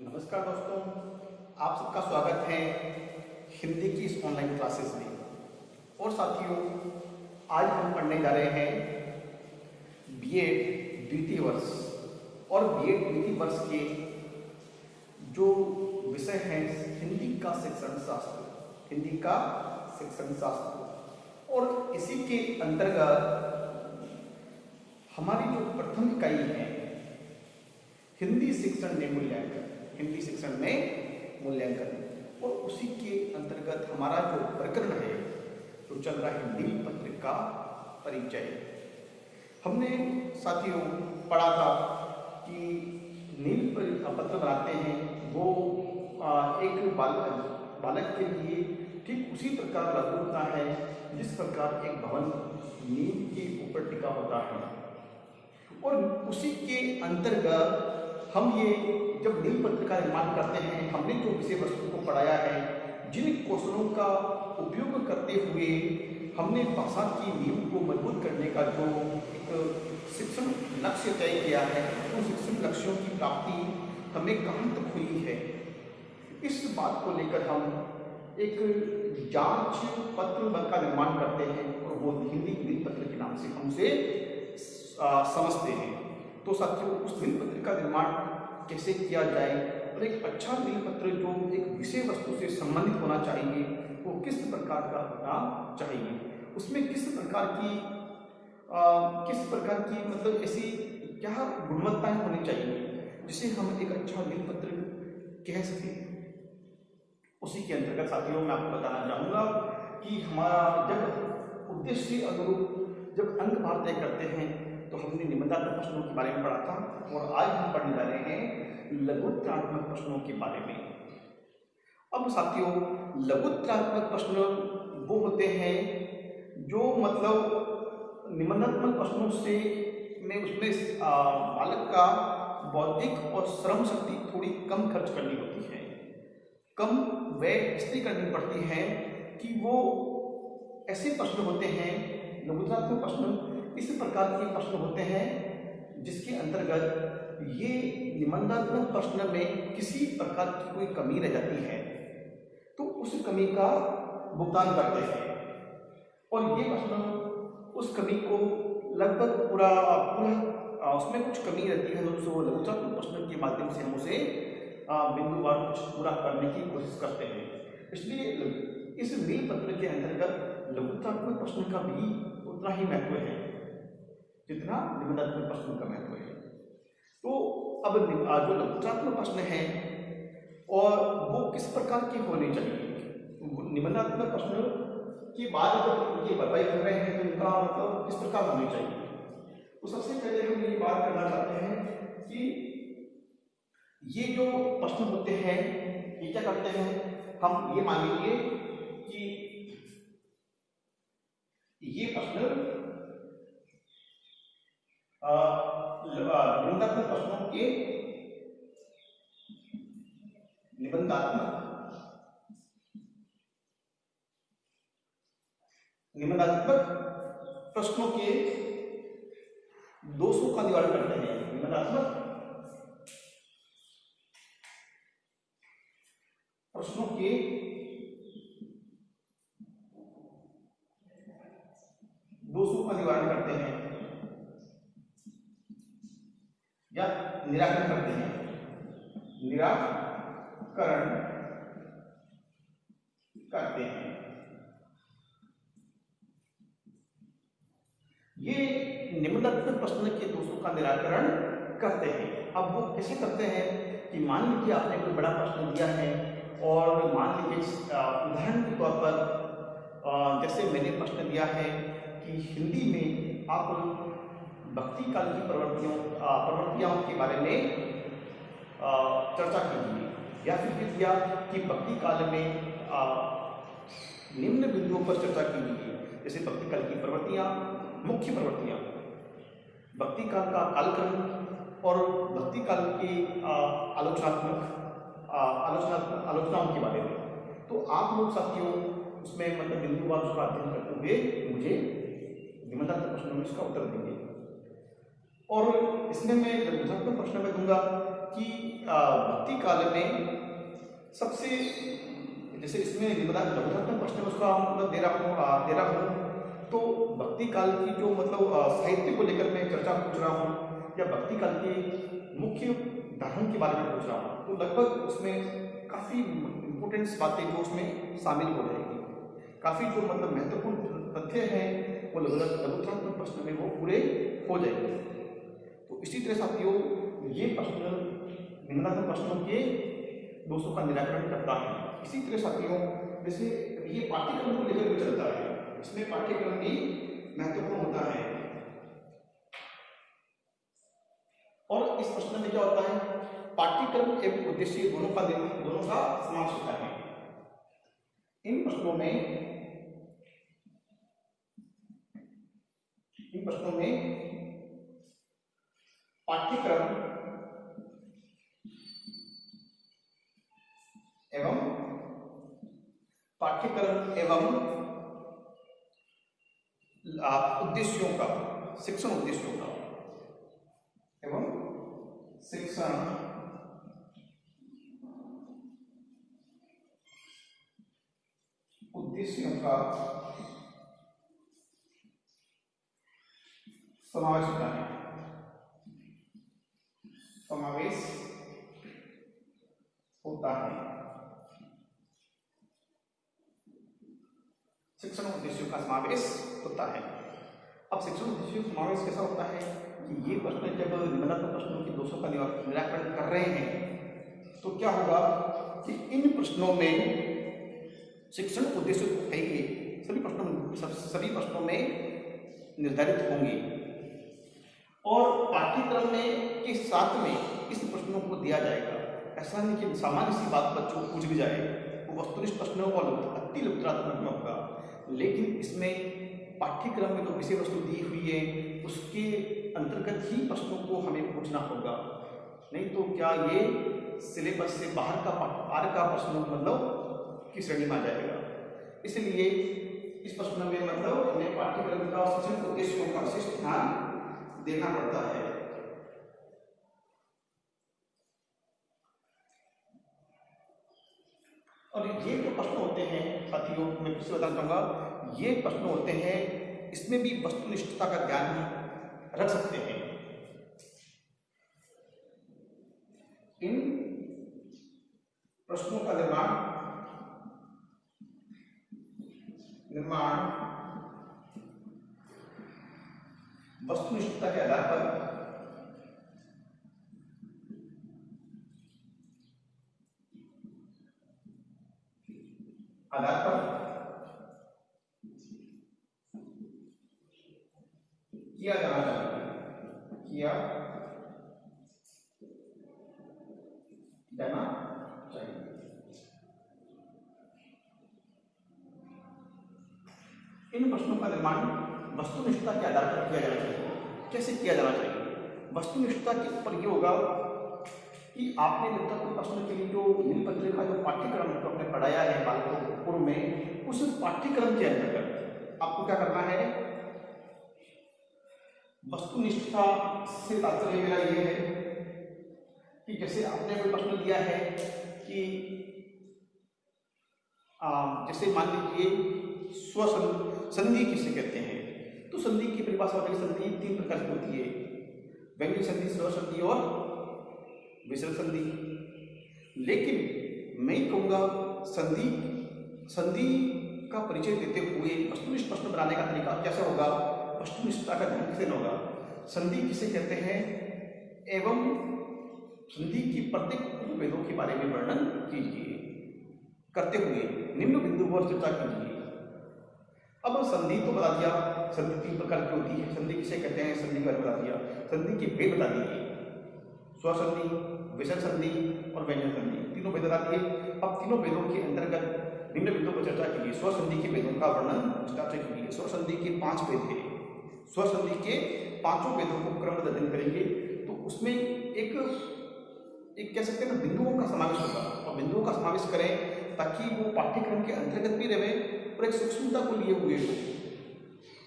नमस्कार दोस्तों, आप सबका स्वागत है हिंदी की इस ऑनलाइन क्लासेस में। और साथियों, आज हम पढ़ने जा रहे हैं बीएड द्वितीय वर्ष और बीएड द्वितीय वर्ष के जो विषय हैं हिंदी का शिक्षण शास्त्र, हिंदी का शिक्षण शास्त्र। और इसी के अंतर्गत हमारी जो प्रथम इकाई है हिंदी शिक्षण में मूल्यांकन, हिंदी शिक्षण में मूल्यांकन, और उसी के अंतर्गत हमारा जो प्रकरण है जो चल रहा है नीलपत्र का परिचय। हमने साथियों पढ़ा था कि नीलपत्र बनाते हैं वो एक बालक के लिए ठीक उसी प्रकार लागू होता है जिस प्रकार एक भवन नींव के ऊपर टिका होता है। और उसी के अंतर्गत हम ये जब नीलपत्र का निर्माण करते हैं, हमने जो विषय वस्तु को पढ़ाया है, जिन कौशलों का उपयोग करते हुए हमने भाषा की नींव को मजबूत करने का जो एक शिक्षण लक्ष्य तय किया है, उन शिक्षण लक्ष्यों की प्राप्ति हमें कहाँ तक हुई है, इस बात को लेकर हम एक जांच पत्र का निर्माण करते हैं और वो हिंदी नीलपत्र के नाम से हमसे समझते हैं। तो साथियों, उस नीलपत्र का निर्माण कैसे किया जाए और एक अच्छा नीलपत्र जो एक विषय वस्तु से संबंधित होना चाहिए वो किस प्रकार का होना चाहिए, उसमें किस प्रकार की मतलब ऐसी क्या गुणवत्ताएं होनी चाहिए जिसे हम एक अच्छा नीलपत्र कह सकें। उसी के अंतर्गत साथियों मैं आपको बताना चाहूँगा कि हमारा जब उद्देश्य अनुरूप जब अंक भार तय करते हैं तो हमने निबंधात्मक प्रश्नों के बारे में पढ़ा था, और आज हम पढ़ने जा रहे हैं लघुत्तरात्मक प्रश्नों के बारे में। अब साथियों, लघुत्तरात्मक प्रश्न वो होते हैं जो मतलब निबंधात्मक प्रश्नों से में उसमें बालक का बौद्धिक और श्रम शक्ति थोड़ी कम खर्च करनी होती है, कम व्यय इसलिए करनी पड़ती है कि वो ऐसे प्रश्न होते हैं, लघुत्तरात्मक प्रश्न इस प्रकार के प्रश्न होते हैं जिसके अंतर्गत ये निबंधात्मक प्रश्न में किसी प्रकार की कोई कमी रह जाती है तो उस कमी का भुगतान करते हैं, और ये प्रश्न उस कमी को लगभग पूरा उसमें कुछ कमी रहती है तो लघुत्तरात्मक प्रश्न के माध्यम से हम उसे बिंदुवार कुछ पूरा करने की कोशिश करते हैं। इसलिए इस नीलपत्र के अंतर्गत लघुत्तरात्मक प्रश्न का भी उतना ही महत्व है जितना निबंधात्मक प्रश्न का महत्व है। तो अब जो लघुत्तरात्मक प्रश्न है और वो किस प्रकार के होने चाहिए, निबंधात्मक प्रश्न की बात जब ये बताई कर रहे हैं तो उनका मतलब किस प्रकार होने चाहिए। तो सबसे पहले हम ये बात करना चाहते हैं कि ये जो प्रश्न होते हैं ये क्या करते हैं, हम ये मान लीजिए कि ये प्रश्न निबंधात्मक प्रश्नों के निबंधात्मक प्रश्नों के दोषों का निवारण करते हैं। निबंधात्मक प्रश्नों के दोषों का निवारण करते हैं या निराकरण करते हैं, निराकरण करते हैं। ये निबंधात्मक प्रश्न के दोषों का निराकरण करते हैं। अब वो कैसे करते हैं कि मान लीजिए आपने कोई बड़ा प्रश्न दिया है और मान लीजिए उदाहरण के तौर पर जैसे मैंने प्रश्न दिया है कि हिंदी में आप भक्ति काल की प्रवृत्तियों के बारे में चर्चा कीजिए, या फिर दिया कि भक्ति काल में निम्न बिंदुओं पर चर्चा कीजिए, जैसे भक्ति काल की प्रवृत्तियां, मुख्य प्रवृत्तियां, भक्ति काल का कालक्रम और भक्ति काल की आलोचनाओं के बारे में। तो आप लोग साथियों उसमें मतलब बिंदुवार उसका अध्ययन करते हुए मुझे निबंधात्मक प्रश्नों में इसका उत्तर देंगे। और इसमें मैं लघुत्तरात्मक प्रश्न में दूंगा कि भक्ति काल में सबसे, जैसे इसमें लघुधर प्रश्न उसका मतलब दे रहा हूँ, तो भक्ति काल की जो मतलब साहित्य को लेकर मैं चर्चा पूछ रहा हूँ या भक्ति काल के मुख्य उदाहरण के बारे में पूछ रहा हूँ, तो लगभग उसमें काफ़ी इम्पोर्टेंट्स बातें जो उसमें शामिल हो जाएगी, काफ़ी जो मतलब महत्वपूर्ण तथ्य हैं वो लघुधरात्मक प्रश्न में वो पूरे हो जाएंगे। तो इसी तरह साथियों ये प्रश्न निम्नात्मक प्रश्नों के दोषों का निराकरण करता है। इसी तरह साथियों जैसे ये पाठ्यक्रम को लेकर भी चलता है, इसमें पाठ्यक्रम भी महत्वपूर्ण होता है। और इस प्रश्न में क्या होता है, पाठ्यक्रम एवं उद्देश्य दोनों का समावेश होता है। इन प्रश्नों में पाठ्यक्रम एवं उद्देश्यों का, शिक्षण उद्देश्यों का एवं शिक्षण उद्देश्यों का समावेश होता है। शिक्षण उद्देश्यों का समावेश होता है। अब शिक्षण उद्देश्यों का समावेश कैसा होता है कि ये प्रश्न जब निम्नात्मक प्रश्नों के दोषों का निराकरण कर रहे हैं तो क्या होगा कि इन प्रश्नों में शिक्षण उद्देश्य है ही सभी प्रश्नों में निर्धारित होंगे और पाठ्यक्रम में के साथ में इस प्रश्नों को दिया जाएगा। ऐसा नहीं कि सामान्य सी बात बच्चों को पूछ भी जाए, वो वस्तुनिष्ठ प्रश्नों और अति लघुधरात्मक में होगा, लेकिन इसमें पाठ्यक्रम में जो विषय वस्तु दी हुई है उसके अंतर्गत ही प्रश्नों को हमें पूछना होगा, नहीं तो क्या ये सिलेबस से बाहर का प्रश्न मतलब की श्रेणी में आ जाएगा। इसलिए इस प्रश्न में मतलब हमें पाठ्यक्रम का शिक्षण उद्देश्यों का विशेष ध्यान देना पड़ता है। और ये जो प्रश्न होते हैं साथियों, मैं फिर से बताना चाहूंगा, ये प्रश्न होते हैं इसमें भी वस्तुनिष्ठता का ज्ञान रख सकते हैं। इन प्रश्नों का निर्माण वस्तुनिष्ठता के आधार पर किया जाना चाहिए। इन प्रश्नों का निर्माण वस्तुनिष्ठता के आधार पर किया जाना चाहिए। कैसे किया जाना चाहिए? वस्तुनिष्ठता के ऊपर ये होगा कि आपने निम्नात्मक प्रश्न के लिए जो नीलपत्र का जो पाठ्यक्रम तो आपने पढ़ाया है बालकों पूर्व में, उस पाठ्यक्रम के अंतर्गत आपको क्या करना है, वस्तुनिष्ठता से तात्पर्य मेरा ये है कि जैसे आपने कोई प्रश्न दिया है कि जैसे मान लीजिए संधि किसे कहते हैं, तो संधि की परिभाषा होती है, संधि 3 प्रकार की होती है, व्यंग्य संधि, स्वसंधि और विसर्ग संधि। लेकिन मैं कहूँगा संधि का परिचय देते हुए वस्तुनिष्ठ प्रश्न बनाने का तरीका कैसे होगा, वस्तुनिष्ठता का ध्यान किसे होगा, संधि किसे कहते हैं एवं संधि की प्रत्येक उपभेदों के बारे में वर्णन कीजिए, करते हुए निम्न बिंदु पर चर्चा कीजिए। अब संधि तो बता दिया, संधि 3 प्रकार की होती है, संधि किसे कहते हैं संधि का बता दिया, संधि के भेद बता दिए, स्वसंधि, विसर्ग संधि और व्यंजन संधि, तीनों भेद बता दिए। अब तीनों भेदों के अंतर्गत निम्न बिंदुओं पर चर्चा कीजिए। स्वसंधि के भेदों का वर्णन विस्तार से कीजिए। स्वसंधि के 5 भेद हैं, स्वसंधि के 5 भेदों को क्रमबद्ध अध्ययन करेंगे, तो उसमें एक कह सकते हैं ना बिंदुओं का समावेश होगा, और बिंदुओं का समावेश करें ताकि वो पाठ्यक्रम के अंतर्गत भी रहे और एक सूक्ष्मता को लिए हुए हो,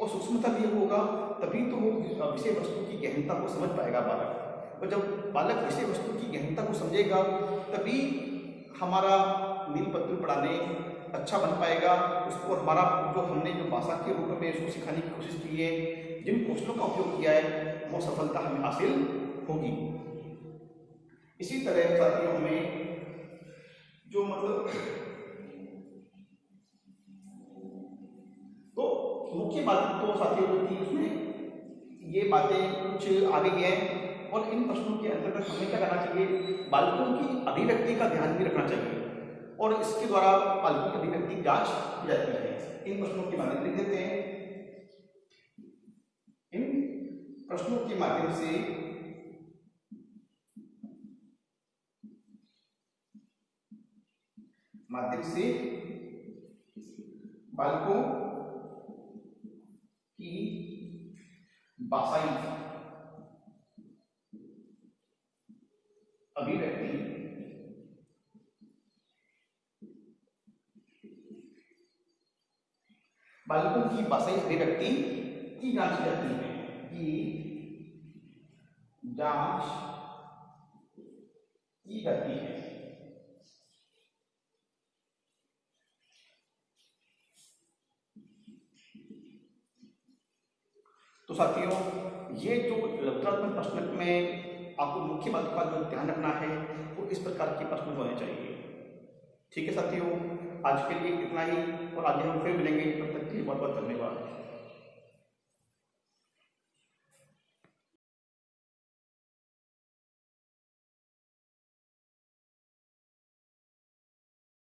और सूक्ष्मता लिए होगा तभी तो वो विषय वस्तु की गहनता को समझ पाएगा बालक। और जब बालक विषय वस्तु की गहनता को समझेगा तभी हमारा नीलपत्र पढ़ाने अच्छा बन पाएगा। उसको हमारा जो हमने जो भाषा के रूप में उसको सिखाने की कोशिश की है, जिन कौशलों का उपयोग किया है, वो सफलता हमें हासिल होगी। इसी तरह साथियों में जो मतलब तो मुख्य बात तो साथियों जो थी उसमें ये बातें कुछ आ गई हैं और इन प्रश्नों के अंतर्गत हमें क्या करना चाहिए, बालकों की अभिव्यक्ति का ध्यान भी रखना चाहिए और इसके द्वारा बालकों की अभिव्यक्ति जांच की जाती है। इन प्रश्नों के माध्यम लिख देते हैं। इन प्रश्नों के माध्यम से बालकों की भाषाई अभिव्यक्ति बालकों की भाषाई अभिव्यक्ति की जांच की जाती है, जांच की जाती है। तो साथियों ये जो रचनात्मक प्रश्न में आपको मुख्य बात का जो ध्यान रखना है वो इस प्रकार के प्रश्न होने चाहिए। ठीक है साथियों, आज के लिए इतना ही और आगे हम फिर मिलेंगे। तब तक के लिए बहुत बहुत धन्यवाद।